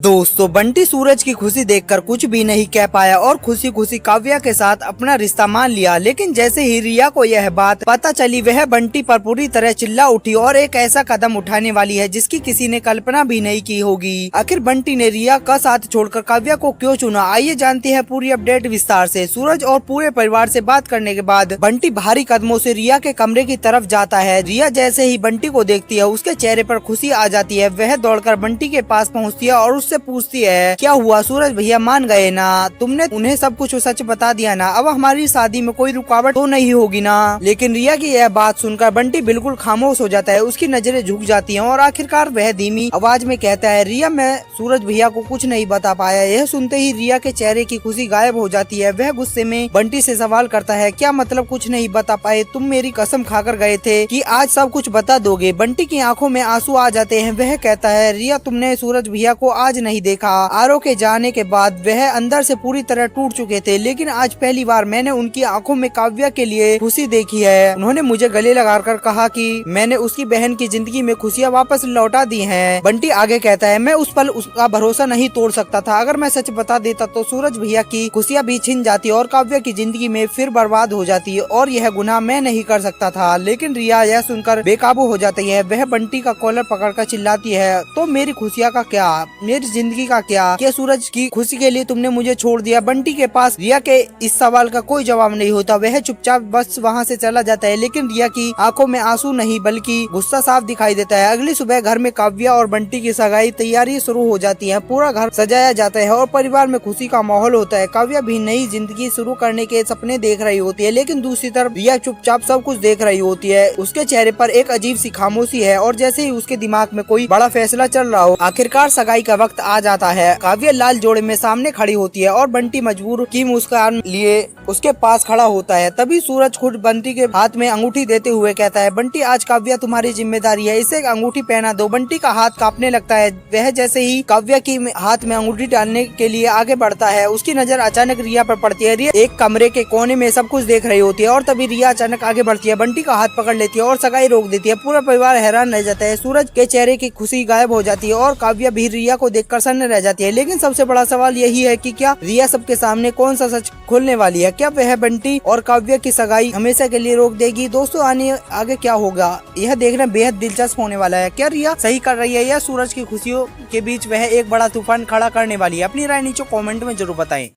दोस्तों बंटी सूरज की खुशी देखकर कुछ भी नहीं कह पाया और खुशी खुशी काव्या के साथ अपना रिश्ता मान लिया। लेकिन जैसे ही रिया को यह बात पता चली वह बंटी पर पूरी तरह चिल्ला उठी और एक ऐसा कदम उठाने वाली है जिसकी किसी ने कल्पना भी नहीं की होगी। आखिर बंटी ने रिया का साथ छोड़कर काव्या को क्यों चुना, आइए जानते हैं पूरी अपडेट विस्तार से। सूरज और पूरे परिवार से बात करने के बाद बंटी भारी कदमों से रिया के कमरे की तरफ जाता है। रिया जैसे ही बंटी को देखती है उसके चेहरे पर खुशी आ जाती है। वह दौड़कर बंटी के पास पहुँचती है और से पूछती है, क्या हुआ सूरज भैया, मान गए ना? तुमने उन्हें सब कुछ सच बता दिया ना? अब हमारी शादी में कोई रुकावट तो नहीं होगी ना? लेकिन रिया की यह बात सुनकर बंटी बिल्कुल खामोश हो जाता है। उसकी नजरें झुक जाती हैं और आखिरकार वह धीमी आवाज में कहता है, रिया मैं सूरज भैया को कुछ नहीं बता पाया। यह सुनते ही रिया के चेहरे की खुशी गायब हो जाती है। वह गुस्से में बंटी से सवाल करता है, क्या मतलब कुछ नहीं बता पाए? तुम मेरी कसम खाकर गए थे कि आज सब कुछ बता दोगे। बंटी की आंखों में आंसू आ जाते हैं। वह कहता है, रिया तुमने सूरज भैया को आज नहीं देखा। आरव के जाने के बाद वह अंदर से पूरी तरह टूट चुके थे, लेकिन आज पहली बार मैंने उनकी आंखों में काव्या के लिए खुशी देखी है। उन्होंने मुझे गले लगाकर कहा कि मैंने उसकी बहन की जिंदगी में खुशियाँ वापस लौटा दी हैं। बंटी आगे कहता है, मैं उस पल उसका भरोसा नहीं तोड़ सकता था। अगर मैं सच बता देता तो सूरज भैया की खुशियाँ भी छिन जाती और काव्या की जिंदगी में फिर बर्बाद हो जाती और यह गुनाह मैं नहीं कर सकता था। लेकिन रिया यह सुनकर बेकाबू हो जाती है। वह बंटी का कॉलर पकड़कर चिल्लाती है, तो मेरी खुशियाँ का क्या, मेरी जिंदगी का क्या सूरज की खुशी के लिए तुमने मुझे छोड़ दिया? बंटी के पास रिया के इस सवाल का कोई जवाब नहीं होता। वह चुपचाप बस वहाँ से चला जाता है। लेकिन रिया की आंखों में आंसू नहीं बल्कि गुस्सा साफ दिखाई देता है। अगली सुबह घर में काव्या और बंटी की सगाई तैयारी शुरू हो जाती है। पूरा घर सजाया जाता है और परिवार में खुशी का माहौल होता है। काव्या भी नई जिंदगी शुरू करने के सपने देख रही होती है, लेकिन दूसरी तरफ रिया चुपचाप सब कुछ देख रही होती है। उसके चेहरे पर एक अजीब सी खामोशी है और जैसे ही उसके दिमाग में कोई बड़ा फैसला चल रहा हो। आखिरकार सगाई का वक्त आ जाता है। काव्या लाल जोड़े में सामने खड़ी होती है और बंटी मजबूर की मुस्कान लिए उसके पास खड़ा होता है। तभी सूरज खुद बंटी के हाथ में अंगूठी देते हुए कहता है, बंटी आज काव्या तुम्हारी जिम्मेदारी है, इसे अंगूठी पहना दो। बंटी का हाथ कांपने लगता है। वह जैसे ही काव्या की हाथ में अंगूठी डालने के लिए आगे बढ़ता है, उसकी नजर अचानक रिया पर पड़ती है। रिया एक कमरे के कोने में सब कुछ देख रही होती है और तभी रिया अचानक आगे बढ़ती है, बंटी का हाथ पकड़ लेती है और सगाई रोक देती है। पूरा परिवार हैरान रह जाता है। सूरज के चेहरे की खुशी गायब हो जाती है और काव्या भी रिया को देखकर सन्न रह जाती है। लेकिन सबसे बड़ा सवाल यही है कि क्या रिया सबके सामने कौन सा सच खोलने वाली है? क्या वह बंटी और काव्या की सगाई हमेशा के लिए रोक देगी? दोस्तों आगे क्या होगा यह देखना बेहद दिलचस्प होने वाला है। क्या रिया सही कर रही है या सूरज की खुशियों के बीच वह एक बड़ा तूफान खड़ा करने वाली है? अपनी राय नीचे कमेंट में जरूर बताएं।